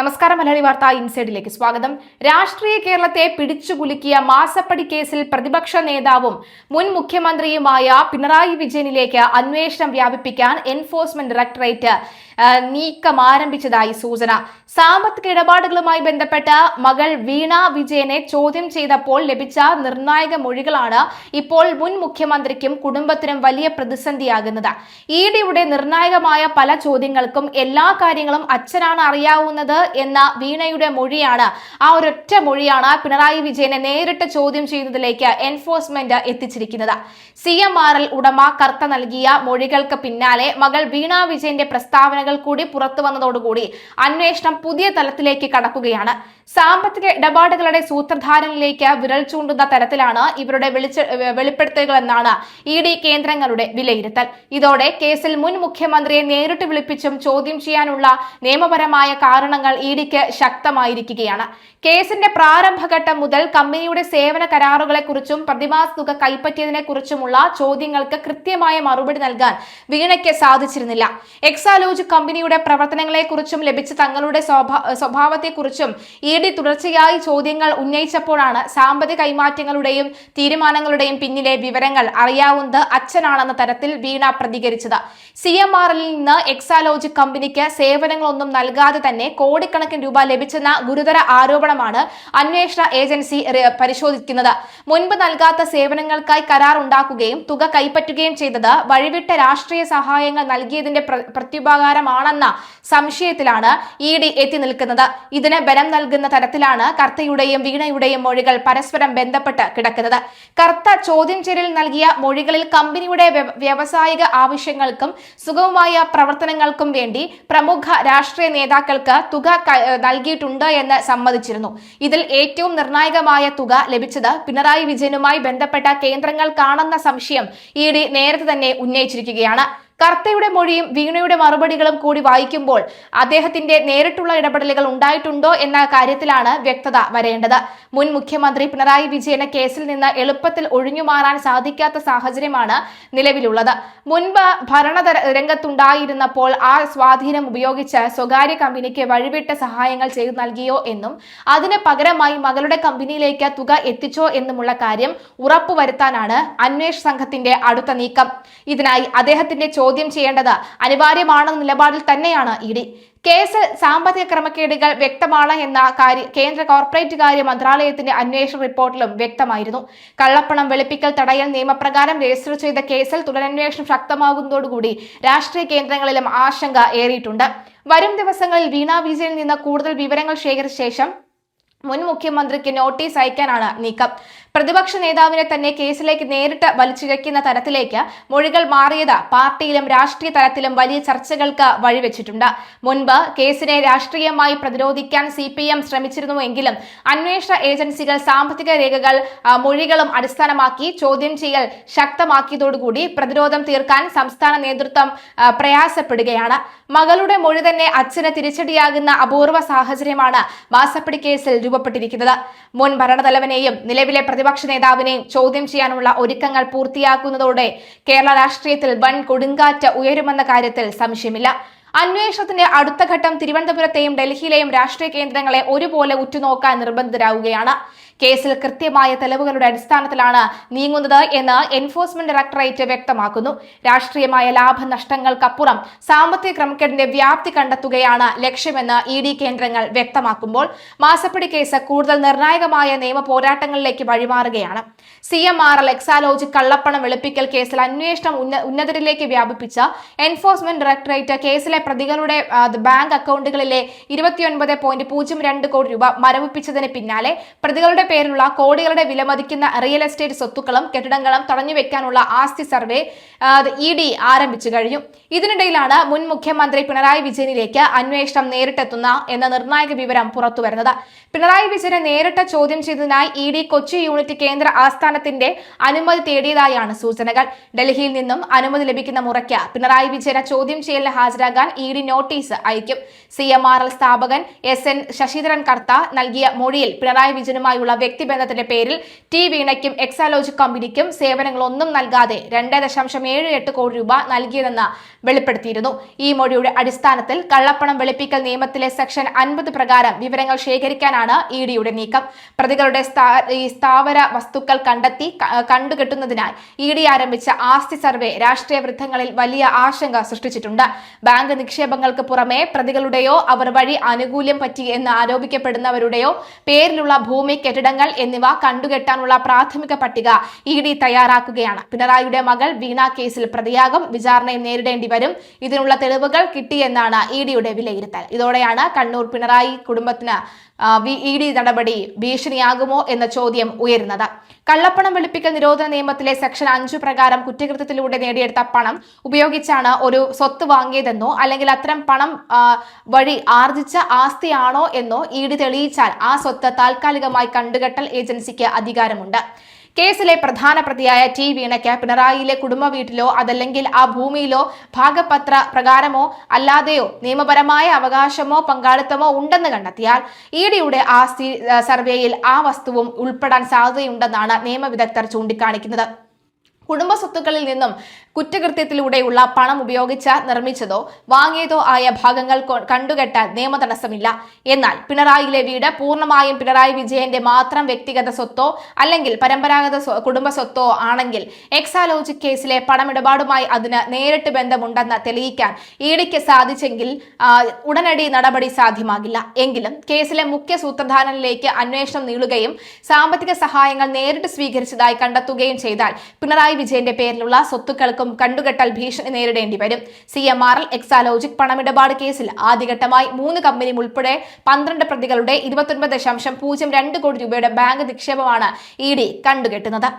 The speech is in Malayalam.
നമസ്കാരം. മലയാളി വാർത്ത ഇൻസൈഡിലേക്ക് സ്വാഗതം. രാഷ്ട്രീയ കേരളത്തെ പിടിച്ചുകുലുക്കിയ മാസപ്പടി കേസിൽ പ്രതിപക്ഷ നേതാവും മുൻ മുഖ്യമന്ത്രിയുമായ പിണറായി വിജയനിലേക്ക് അന്വേഷണം വ്യാപിപ്പിക്കാൻ എൻഫോഴ്സ്മെന്റ് ഡയറക്ടറേറ്റ് നീക്കം ആരംഭിച്ചതായി സൂചന. സാമ്പത്തിക ഇടപാടുകളുമായി ബന്ധപ്പെട്ട മകൾ വീണ വിജയനെ ചോദ്യം ചെയ്തപ്പോൾ ലഭിച്ച നിർണായക മൊഴികളാണ് ഇപ്പോൾ മുൻ മുഖ്യമന്ത്രിക്കും കുടുംബത്തിനും വലിയ പ്രതിസന്ധിയാകുന്നത്. ഇഡിയുടെ നിർണായകമായ പല ചോദ്യങ്ങൾക്കും എല്ലാ കാര്യങ്ങളും അച്ഛനാണ് അറിയാവുന്നത് എന്ന വീണയുടെ മൊഴിയാണ്. ആ ഒരൊറ്റ മൊഴിയാണ് പിണറായി വിജയനെ നേരിട്ട് ചോദ്യം ചെയ്യുന്നതിലേക്ക് എൻഫോഴ്സ്മെന്റ് എത്തിച്ചിരിക്കുന്നത്. CMRL ഉടമ കർത്ത നൽകിയ മൊഴികൾക്ക് പിന്നാലെ മകൾ വീണ വിജയന്റെ പ്രസ്താവനകൾ കൂടി പുറത്തു വന്നതോടുകൂടി അന്വേഷണം പുതിയ തലത്തിലേക്ക് കടക്കുകയാണ്. സാമ്പത്തിക ഇടപാടുകളുടെ സൂത്രധാരനിലേക്ക് വിരൽ ചൂണ്ടുന്ന തരത്തിലാണ് ഇവരുടെ വെളിപ്പെടുത്തലുകളെന്നാണ് ED കേന്ദ്രങ്ങളുടെ വിലയിരുത്തൽ. ഇതോടെ കേസിൽ മുൻ മുഖ്യമന്ത്രിയെ നേരിട്ട് വിളിപ്പിച്ചും ചോദ്യം ചെയ്യാനുള്ള നിയമപരമായ കാരണങ്ങൾ EDക്ക് ശക്തമായിരിക്കുകയാണ്. കേസിന്റെ പ്രാരംഭഘട്ടം മുതൽ കമ്പനിയുടെ സേവന കരാറുകളെക്കുറിച്ചും പ്രതിമാസ തുക കൈപ്പറ്റിയതിനെ കുറിച്ചുമുള്ള ചോദ്യങ്ങൾക്ക് കൃത്യമായ മറുപടി നൽകാൻ വീണയ്ക്ക് സാധിച്ചിരുന്നില്ല. എക്സാലോജി കമ്പനിയുടെ പ്രവർത്തനങ്ങളെക്കുറിച്ചും ലഭിച്ച തങ്ങളുടെ സ്വഭാവത്തെക്കുറിച്ചും ED തുടർച്ചയായി ചോദ്യങ്ങൾ ഉന്നയിച്ചപ്പോഴാണ് സാമ്പത്തിക കൈമാറ്റങ്ങളുടെയും തീരുമാനങ്ങളുടെയും പിന്നിലെ വിവരങ്ങൾ അറിയാവുന്നത് അച്ഛനാണെന്ന തരത്തിൽ വീണ പ്രതികരിച്ചത്. CMRL നിന്ന് എക്സാലോജി കമ്പനിക്ക് സേവനങ്ങളൊന്നും നൽകാതെ തന്നെ കോടിക്കണക്കിന് രൂപ ലഭിച്ചെന്ന ഗുരുതര ആരോപണമാണ് അന്വേഷണ ഏജൻസി പരിശോധിക്കുന്നത്. മുൻപ് നൽകാത്ത സേവനങ്ങൾക്കായി കരാർ ഉണ്ടാക്കുകയും തുക കൈപ്പറ്റുകയും ചെയ്തത് വഴിവിട്ട രാഷ്ട്രീയ സഹായങ്ങൾ നൽകിയതിന്റെ പ്രത്യുപകാരമാണെന്ന സംശയത്തിലാണ് ED എത്തി നിൽക്കുന്നത്. ഇതിന് ബലം നൽകുന്ന തരത്തിലാണ് കർത്തയുടെയും വീണയുടെയും മൊഴികൾ പരസ്പരം ബന്ധപ്പെട്ട് കിടക്കുന്നത്. കർത്ത ചോദ്യം ചെയ്യലിൽ നൽകിയ മൊഴികളിൽ കമ്പനിയുടെ വ്യാവസായിക ആവശ്യങ്ങൾക്കും സുഗമമായ പ്രവർത്തനങ്ങൾക്കും വേണ്ടി പ്രമുഖ രാഷ്ട്രീയ നേതാക്കൾക്ക് തുക നൽകിയിട്ടുണ്ട് എന്ന് സമ്മതിച്ചിരുന്നു. ഇതിൽ ഏറ്റവും നിർണായകമായ തുക ലഭിച്ചത് പിണറായി വിജയനുമായി ബന്ധപ്പെട്ട കേന്ദ്രങ്ങൾക്കാണെന്ന സംശയം ED നേരത്തെ തന്നെ ഉന്നയിച്ചിരിക്കുകയാണ്. കർത്തയുടെ മൊഴിയും വീണയുടെ മറുപടികളും കൂടി വായിക്കുമ്പോൾ അദ്ദേഹത്തിന്റെ നേരിട്ടുള്ള ഇടപെടലുകൾ ഉണ്ടായിട്ടുണ്ടോ എന്ന കാര്യത്തിലാണ് വ്യക്തത വരേണ്ടത്. മുൻ മുഖ്യമന്ത്രി പിണറായി വിജയന് കേസിൽ നിന്ന് എളുപ്പത്തിൽ ഒഴിഞ്ഞുമാറാൻ സാധിക്കാത്ത സാഹചര്യമാണ് നിലവിലുള്ളത്. മുൻപ് ഭരണ രംഗത്തുണ്ടായിരുന്നപ്പോൾ ആ സ്വാധീനം ഉപയോഗിച്ച് സ്വകാര്യ കമ്പനിക്ക് വഴിവിട്ട സഹായങ്ങൾ ചെയ്തു നൽകിയോ എന്നും അതിന് പകരമായി മകളുടെ കമ്പനിയിലേക്ക് തുക എത്തിച്ചോ എന്നുമുള്ള കാര്യം ഉറപ്പുവരുത്താനാണ് അന്വേഷണ സംഘത്തിന്റെ അടുത്ത നീക്കം. ഇതിനായി അദ്ദേഹത്തിന്റെ ചോദ്യം ചെയ്യേണ്ടത് അനിവാര്യമാണെന്ന നിലപാടിൽ തന്നെയാണ് ED. കേസിൽ സാമ്പത്തിക ക്രമക്കേടുകൾ വ്യക്തമാണ് എന്ന കേന്ദ്ര കോർപ്പറേറ്റ് കാര്യ മന്ത്രാലയത്തിന്റെ അന്വേഷണ റിപ്പോർട്ടിലും വ്യക്തമായിരുന്നു. കള്ളപ്പണം വെളുപ്പിക്കൽ തടയൽ നിയമപ്രകാരം രജിസ്റ്റർ ചെയ്ത കേസിൽ തുടരന്വേഷണം ശക്തമാകുന്നതോടുകൂടി രാഷ്ട്രീയ കേന്ദ്രങ്ങളിലും ആശങ്ക ഏറിയിട്ടുണ്ട്. വരും ദിവസങ്ങളിൽ വീണ വിജയനിൽ നിന്ന് കൂടുതൽ വിവരങ്ങൾ ശേഖരിച്ച ശേഷം മുൻ മുഖ്യമന്ത്രിക്ക് നോട്ടീസ് അയക്കാനാണ് നീക്കം. പ്രതിപക്ഷ നേതാവിനെ തന്നെ കേസിലേക്ക് നേരിട്ട് വലിച്ചിഴയ്ക്കുന്ന തരത്തിലേക്ക് മൊഴികൾ മാറിയത് പാർട്ടിയിലും രാഷ്ട്രീയ തലത്തിലും വലിയ ചർച്ചകൾക്ക് വഴിവെച്ചിട്ടുണ്ട്. മുൻപ് കേസിനെ രാഷ്ട്രീയമായി പ്രതിരോധിക്കാൻ CPM ശ്രമിച്ചിരുന്നുവെങ്കിലും അന്വേഷണ ഏജൻസികൾ സാമ്പത്തിക രേഖകൾ മൊഴികളും അടിസ്ഥാനമാക്കി ചോദ്യം ചെയ്യൽ ശക്തമാക്കിയതോടുകൂടി പ്രതിരോധം തീർക്കാൻ സംസ്ഥാന നേതൃത്വം പ്രയാസപ്പെടുകയാണ്. മകളുടെ മൊഴി തന്നെ അച്ഛന് തിരിച്ചടിയാകുന്ന അപൂർവ സാഹചര്യമാണ് മാസപ്പടി കേസിൽ രൂപപ്പെട്ടിരിക്കുന്നത്. മുൻ ഭരണതലവനെയും നിലവിലെ പ്രതിപക്ഷ നേതാവിനെയും ചോദ്യം ചെയ്യാനുള്ള ഒരുക്കങ്ങൾ പൂർത്തിയാക്കുന്നതോടെ കേരള രാഷ്ട്രീയത്തിൽ വൻ കൊടുങ്കാറ്റ് ഉയരുമെന്ന കാര്യത്തിൽ സംശയമില്ല. അന്വേഷണത്തിന്റെ അടുത്ത ഘട്ടം തിരുവനന്തപുരത്തെയും ഡൽഹിയിലെയും രാഷ്ട്രീയ കേന്ദ്രങ്ങളെ ഒരുപോലെ ഉറ്റുനോക്കാൻ നിർബന്ധിതരാകുകയാണ്. കേസിൽ കൃത്യമായ തെളിവുകളുടെ അടിസ്ഥാനത്തിലാണ് നീങ്ങുന്നത് എന്ന് എൻഫോഴ്സ്മെന്റ് ഡയറക്ടറേറ്റ് വ്യക്തമാക്കുന്നു. രാഷ്ട്രീയമായ ലാഭനഷ്ടങ്ങൾക്കപ്പുറം സാമ്പത്തിക ക്രമക്കേടിന്റെ വ്യാപ്തി കണ്ടെത്തുകയാണ് ലക്ഷ്യമെന്ന് ED കേന്ദ്രങ്ങൾ വ്യക്തമാക്കുമ്പോൾ മാസപ്പടി കേസ് കൂടുതൽ നിർണായകമായ നിയമ പോരാട്ടങ്ങളിലേക്ക് വഴിമാറുകയാണ്. CMRL എക്സാലോജി കള്ളപ്പണം വെളുപ്പിക്കൽ കേസിൽ അന്വേഷണം ഉന്നതരിലേക്ക് വ്യാപിപ്പിച്ച എൻഫോഴ്സ്മെന്റ് ഡയറക്ടറേറ്റ് കേസിലെ പ്രതികളുടെ ബാങ്ക് അക്കൗണ്ടുകളിലെ 29.02 കോടി രൂപ മരവിപ്പിച്ചതിന് പിന്നാലെ പ്രതികളുടെ പേരിലുള്ള കോടികളുടെ വിലമതിക്കുന്ന റിയൽ എസ്റ്റേറ്റ് സ്വത്തുക്കളും കെട്ടിടങ്ങളും തടഞ്ഞുവെക്കാനുള്ള ആസ്തി സർവേ ED ആരംഭിച്ചു കഴിഞ്ഞു. ഇതിനിടയിലാണ് മുൻ മുഖ്യമന്ത്രി പിണറായി വിജയനിലേക്ക് അന്വേഷണം നേരിട്ടെത്തുന്ന എന്ന നിർണായക വിവരം പുറത്തുവരുന്നത്. പിണറായി വിജയനെ നേരിട്ട് ചോദ്യം ചെയ്തതിനായി ED കൊച്ചി യൂണിറ്റ് കേന്ദ്ര ആസ്ഥാനത്തിന്റെ അനുമതി തേടിയതായാണ് സൂചനകൾ. ഡൽഹിയിൽ നിന്നും അനുമതി ലഭിക്കുന്ന മുറയ്ക്ക് പിണറായി വിജയനെ ചോദ്യം ചെയ്യലിന് ഹാജരാകാൻ ED നോട്ടീസ് അയക്കും. CMRL സ്ഥാപകൻ SN ശശിധരൻ കർത്ത നൽകിയ മൊഴിയിൽ പിണറായി വിജയനുമായുള്ള നടത്താനുള്ള വ്യക്തിബന്ധത്തിന്റെ പേരിൽ ടി വീണയ്ക്കും എക്സാലോജിക് കമ്പനിക്കും സേവനങ്ങളൊന്നും നൽകാതെ 2.78 കോടി രൂപ നൽകിയതെന്ന് വെളിപ്പെടുത്തിയിരുന്നു. ഈ മൊഴിയുടെ അടിസ്ഥാനത്തിൽ കള്ളപ്പണം വെളുപ്പിക്കൽ നിയമത്തിലെ സെക്ഷൻ 50 പ്രകാരം വിവരങ്ങൾ ശേഖരിക്കാനാണ് ഇഡിയുടെ നീക്കം. പ്രതികളുടെ സ്ഥാവര വസ്തുക്കൾ കണ്ടുകെട്ടുന്നതിനായി ഇഡി ആരംഭിച്ച ആസ്തി സർവേ രാഷ്ട്രീയ വൃത്തങ്ങളിൽ വലിയ ആശങ്ക സൃഷ്ടിച്ചിട്ടുണ്ട്. ബാങ്ക് നിക്ഷേപങ്ങൾക്ക് പുറമെ പ്രതികളുടെയോ അവർ വഴി ആനുകൂല്യം പറ്റി എന്ന് ആരോപിക്കപ്പെടുന്നവരുടെയോ പേരിലുള്ള ഭൂമി, കെട്ടിടങ്ങൾ എന്നിവ കണ്ടുകെട്ടാനുള്ള പ്രാഥമിക പട്ടിക ഇഡി തയ്യാറാക്കുകയാണ്. പിണറായിയുടെ മകൾ വീണ കേസിൽ പ്രതിയാകും, വിചാരണയും നേരിടേണ്ടി വരും. ഇതിനുള്ള തെളിവുകൾ കിട്ടിയെന്നാണ് ഇഡിയുടെ വിലയിരുത്തൽ. ഇതോടെയാണ് കണ്ണൂർ പിണറായി കുടുംബത്തിന് ഇഡി നടപടി ഭീഷണിയാകുമോ എന്ന ചോദ്യം ഉയരുന്നത്. കള്ളപ്പണം വെളുപ്പിക്കൽ നിരോധന നിയമത്തിലെ സെക്ഷൻ 5 പ്രകാരം കുറ്റകൃത്യത്തിലൂടെ നേടിയെടുത്ത പണം ഉപയോഗിച്ചാണ് ഒരു സ്വത്ത് വാങ്ങിയതെന്നോ അല്ലെങ്കിൽ അത്തരം പണം വഴി ആർജിച്ച ആസ്തിയാണോ എന്നോ ഇഡി തെളിയിച്ചാൽ ആ സ്വത്ത് താൽക്കാലികമായി കണ്ടുകെട്ടൽ ഏജൻസിക്ക് അധികാരമുണ്ട്. കേസിലെ പ്രധാന പ്രതിയായ ടി വീണയ്ക്ക് പിണറായിയിലെ കുടുംബ വീട്ടിലോ അതല്ലെങ്കിൽ ആ ഭൂമിയിലോ ഭാഗപത്ര പ്രകാരമോ അല്ലാതെയോ നിയമപരമായ അവകാശമോ പങ്കാളിത്തമോ ഉണ്ടെന്ന് കണ്ടെത്തിയാൽ ഇഡിയുടെ ആസ്തി സർവേയിൽ ആ വസ്തുവും ഉൾപ്പെടാൻ സാധ്യതയുണ്ടെന്നാണ് നിയമവിദഗ്ധർ ചൂണ്ടിക്കാണിക്കുന്നത്. കുടുംബ സ്വത്തുക്കളിൽ നിന്നും കുറ്റകൃത്യത്തിലൂടെയുള്ള പണം ഉപയോഗിച്ച് നിർമ്മിച്ചതോ വാങ്ങിയതോ ആയ ഭാഗങ്ങൾ കണ്ടുകെട്ടാൻ നിയമതടസ്സമില്ല. എന്നാൽ പിണറായിയിലെ വീട് പൂർണ്ണമായും പിണറായി വിജയന്റെ മാത്രം വ്യക്തിഗത സ്വത്തോ അല്ലെങ്കിൽ പരമ്പരാഗത കുടുംബ സ്വത്തോ ആണെങ്കിൽ എക്സാലോജിക് കേസിലെ പണമിടപാടുമായി അതിന് നേരിട്ട് ബന്ധമുണ്ടെന്ന് തെളിയിക്കാൻ ഇഡിക്ക് സാധിച്ചെങ്കിൽ ഉടനടി നടപടി സാധ്യമാകില്ല. എങ്കിലും കേസിലെ മുഖ്യ സൂത്രധാരനിലേക്ക് അന്വേഷണം നീളുകയും സാമ്പത്തിക സഹായങ്ങൾ നേരിട്ട് സ്വീകരിച്ചതായി കണ്ടെത്തുകയും ചെയ്താൽ പിണറായി വിജയന്റെ പേരിലുള്ള സ്വത്തുക്കൾക്കും കണ്ടുകെട്ടൽ ഭീഷണി നേരിടേണ്ടി വരും. CMRL എക്സാലോജിക് പണമിടപാട് കേസിൽ ആദ്യഘട്ടമായി 3 കമ്പനി ഉൾപ്പെടെ 12 പ്രതികളുടെ 29.02 കോടി രൂപയുടെ ബാങ്ക് നിക്ഷേപമാണ് ഇഡി കണ്ടുകെട്ടുന്നത്.